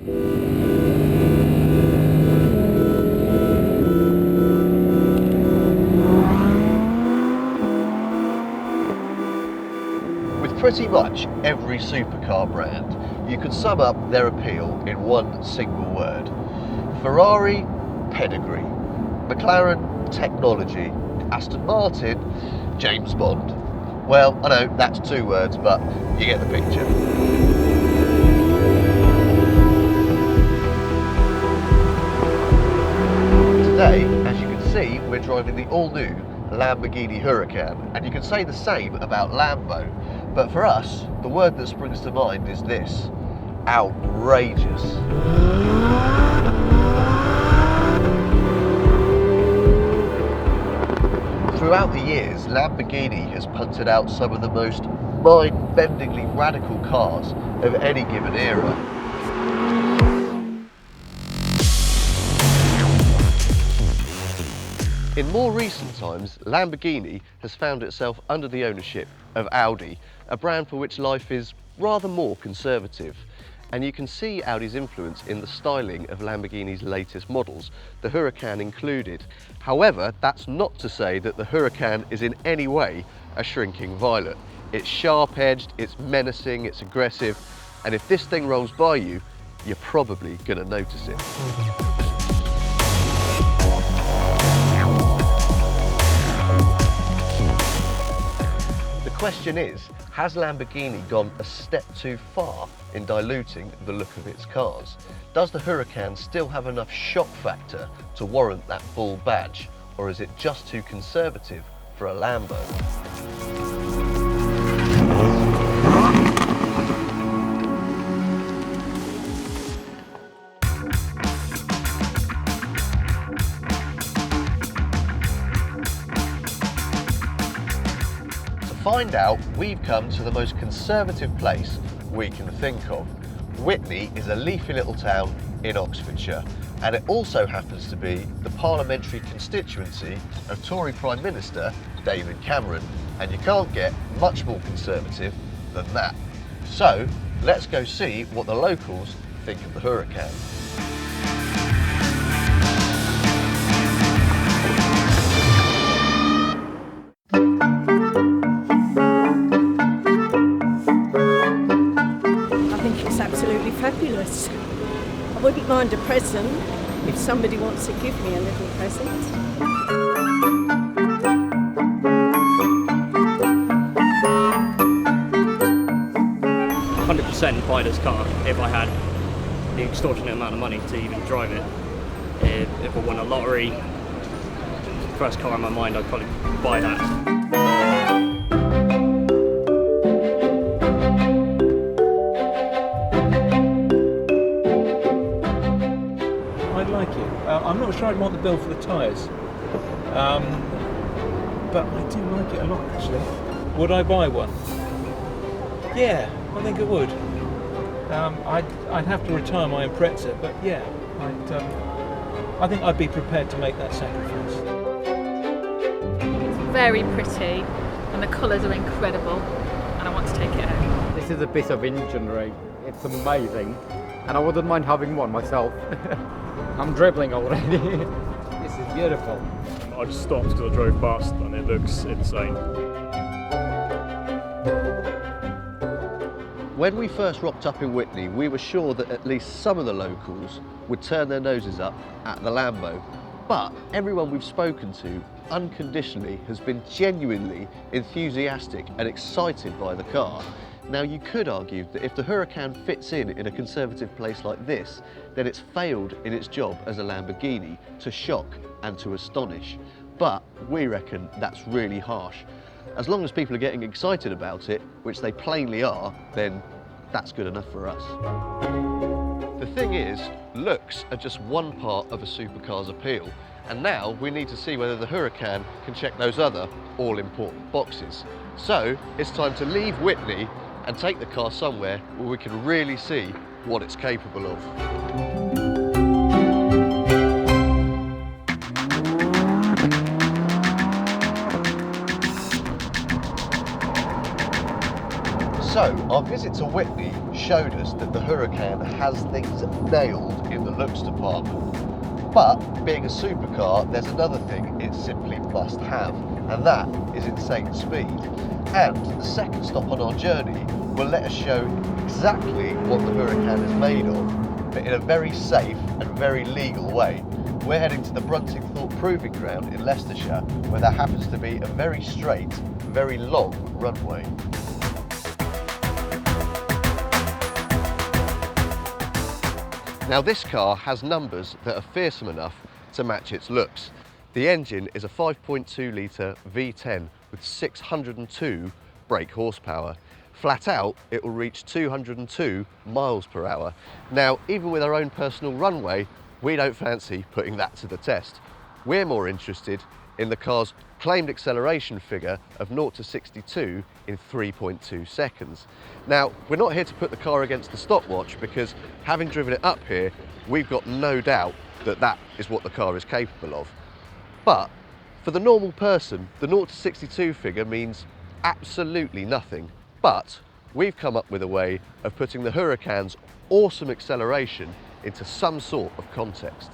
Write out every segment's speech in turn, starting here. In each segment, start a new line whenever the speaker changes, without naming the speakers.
With pretty much every supercar brand, you could sum up their appeal in one single word. Ferrari, pedigree. McLaren, technology. Aston Martin, James Bond. Well, I know that's two words, but you get the picture. Today, as you can see, we're driving the all-new Lamborghini Huracan, and you can say the same about Lambo, but for us, the word that springs to mind is this: outrageous. Throughout the years, Lamborghini has punted out some of the most mind-bendingly radical cars of any given era. In more recent times, Lamborghini has found itself under the ownership of Audi, a brand for which life is rather more conservative. And you can see Audi's influence in the styling of Lamborghini's latest models, the Huracan included. However, that's not to say that the Huracan is in any way a shrinking violet. It's sharp-edged, it's menacing, it's aggressive, and if this thing rolls by you, you're probably going to notice it. The question is, has Lamborghini gone a step too far in diluting the look of its cars? Does the Huracan still have enough shock factor to warrant that bull badge, or is it just too conservative for a Lambo? To find out, we've come to the most conservative place we can think of. Witney is a leafy little town in Oxfordshire, and it also happens to be the parliamentary constituency of Tory Prime Minister David Cameron, and you can't get much more conservative than that. So let's go see what the locals think of the Huracan.
Absolutely fabulous. I wouldn't mind a present if somebody wants to give me a little present.
100% buy this car if I had the extortionate amount of money to even drive it. If I won a lottery, first car in my mind, I'd probably buy that.
I'm not sure I'd want the bill for the tyres, but I do like it a lot actually. Would I buy one? Yeah, I think I would. I'd have to retire my Impreza, but yeah, I think I'd be prepared to make that sacrifice.
It's very pretty and the colours are incredible and I want to take it home.
This is a bit of engineering, it's amazing, and I wouldn't mind having one myself. I'm dribbling already. This is beautiful.
I just stopped because I drove past and it looks insane.
When we first rocked up in Witney, we were sure that at least some of the locals would turn their noses up at the Lambo. But everyone we've spoken to unconditionally has been genuinely enthusiastic and excited by the car. Now, you could argue that if the Huracan fits in a conservative place like this, then it's failed in its job as a Lamborghini to shock and to astonish. But we reckon that's really harsh. As long as people are getting excited about it, which they plainly are, then that's good enough for us. The thing is, looks are just one part of a supercar's appeal, and now we need to see whether the Huracan can check those other all-important boxes. So it's time to leave Witney and take the car somewhere where we can really see what it's capable of. So our visit to Witney showed us that the Huracan has things nailed in the looks department. But being a supercar, there's another thing it simply must have, and that is insane speed. And the second stop on our journey will let us show exactly what the Huracan is made of, but in a very safe and very legal way. We're heading to the Brunting Thorpe Proving Ground in Leicestershire, where there happens to be a very straight, very long runway. Now this car has numbers that are fearsome enough to match its looks. The engine is a 5.2 litre V10 with 602 brake horsepower. Flat out, it will reach 202 miles per hour. Now, even with our own personal runway, we don't fancy putting that to the test. We're more interested in the car's claimed acceleration figure of 0 to 62 in 3.2 seconds. Now, we're not here to put the car against the stopwatch because having driven it up here, we've got no doubt that that is what the car is capable of. But for the normal person, the 0 to 62 figure means absolutely nothing. But we've come up with a way of putting the Huracan's awesome acceleration into some sort of context.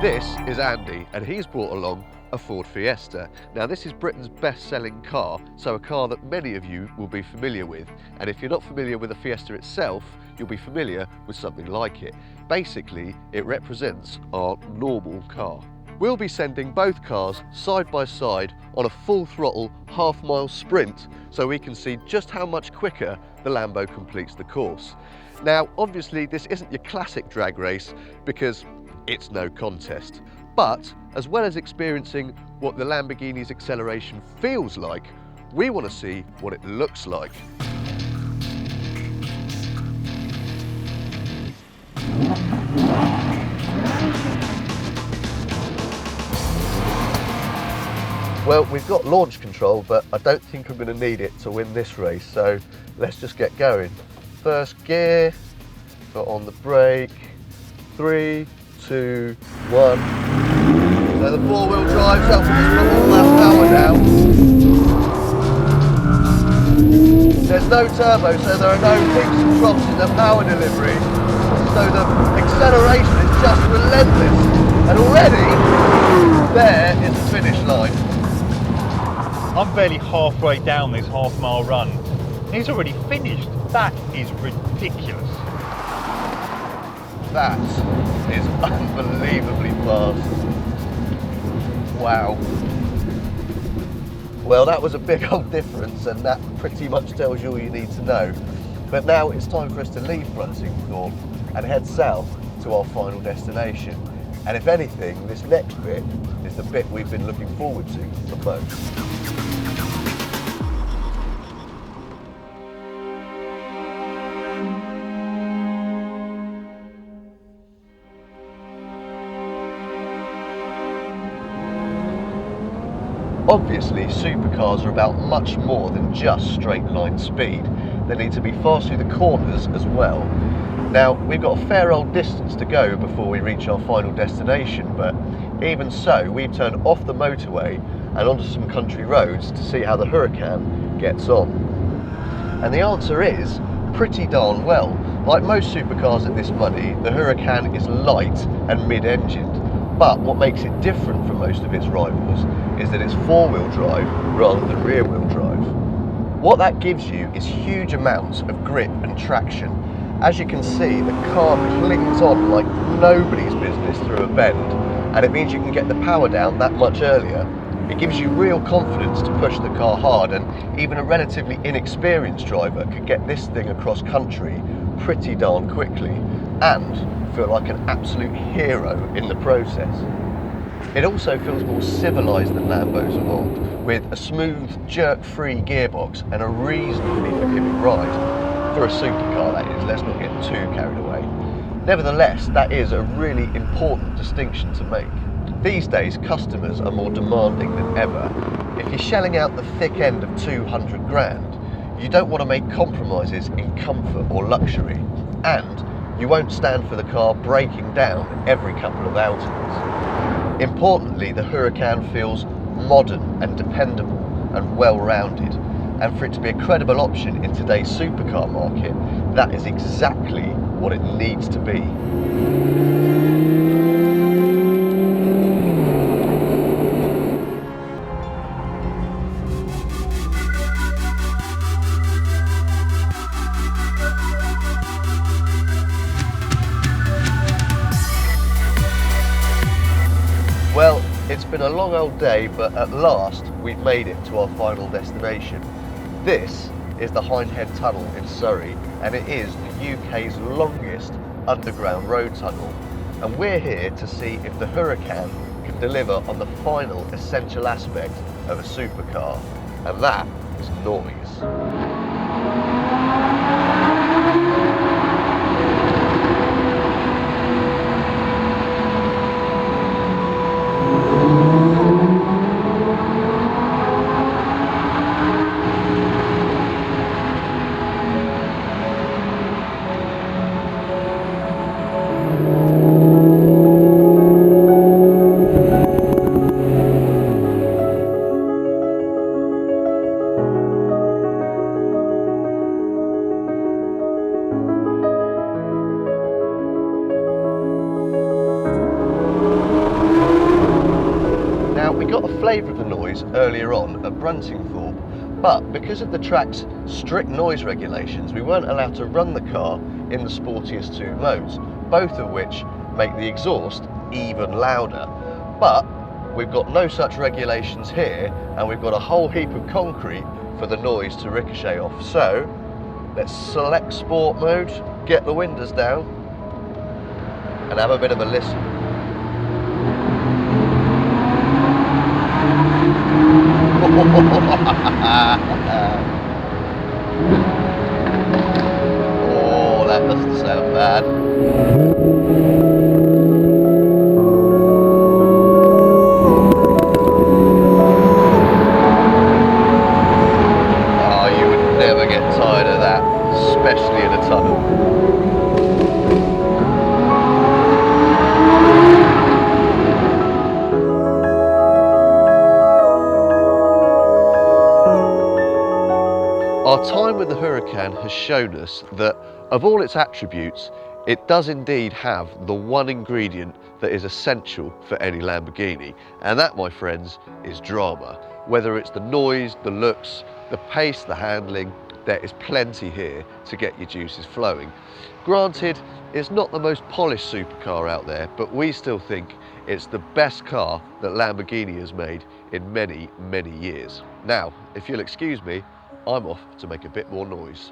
This is Andy, and he's brought along a Ford Fiesta. Now this is Britain's best-selling car, so a car that many of you will be familiar with. And if you're not familiar with the Fiesta itself, you'll be familiar with something like it. Basically, it represents our normal car. We'll be sending both cars side by side on a full throttle half-mile sprint so we can see just how much quicker the Lambo completes the course. Now, obviously this isn't your classic drag race because it's no contest. But as well as experiencing what the Lamborghini's acceleration feels like, we want to see what it looks like. Well, we've got launch control, but I don't think I'm going to need it to win this race, so let's just get going. First gear, foot on the brake, 3, 2, 1. So the four-wheel drive's up, just put all that power down. There's no turbo, so there are no peaks and troughs in the power delivery. So the acceleration is just relentless. And already, there is the finish line.
I'm barely halfway down this half-mile run. He's already finished. That is ridiculous.
That is unbelievably fast. Wow. Well, that was a big old difference, and that pretty much tells you all you need to know. But now it's time for us to leave Brunting Thorpe and head south to our final destination. And if anything, this next bit is the bit we've been looking forward to the most. Obviously, supercars are about much more than just straight line speed. They need to be fast through the corners as well. Now, we've got a fair old distance to go before we reach our final destination, but even so, we've turned off the motorway and onto some country roads to see how the Huracan gets on. And the answer is pretty darn well. Like most supercars at this money, the Huracan is light and mid-engined. But what makes it different from most of its rivals is that it's four-wheel drive rather than rear-wheel drive. What that gives you is huge amounts of grip and traction. As you can see, the car clings on like nobody's business through a bend, and it means you can get the power down that much earlier. It gives you real confidence to push the car hard, and even a relatively inexperienced driver could get this thing across country pretty darn quickly and feel like an absolute hero in the process. It also feels more civilised than Lambos of old, with a smooth, jerk-free gearbox and a reasonably forgiving ride. For a supercar, that is, let's not get too carried away. Nevertheless, that is a really important distinction to make. These days, customers are more demanding than ever. If you're shelling out the thick end of 200 grand, you don't want to make compromises in comfort or luxury, and you won't stand for the car breaking down every couple of outings. Importantly, the Huracan feels modern and dependable and well-rounded. and for it to be a credible option in today's supercar market, that is exactly what it needs to be. Well, it's been a long old day, but at last we've made it to our final destination. This is the Hindhead Tunnel in Surrey, and it is the UK's longest underground road tunnel. And we're here to see if the Huracan can deliver on the final essential aspect of a supercar, and that is noise. We got a flavour of the noise earlier on at Bruntingthorpe, but because of the track's strict noise regulations, we weren't allowed to run the car in the sportiest two modes, both of which make the exhaust even louder. But we've got no such regulations here, and we've got a whole heap of concrete for the noise to ricochet off. So let's select sport mode, get the windows down, and have a bit of a listen. Oh, that doesn't sound bad. Oh, you would never get tired of that, especially in a tunnel. Our time with the Huracan has shown us that of all its attributes, it does indeed have the one ingredient that is essential for any Lamborghini, and that, my friends, is drama. Whether it's the noise, the looks, the pace, the handling, there is plenty here to get your juices flowing. Granted, it's not the most polished supercar out there, but we still think it's the best car that Lamborghini has made in many, many years. Now, if you'll excuse me, I'm off to make a bit more noise.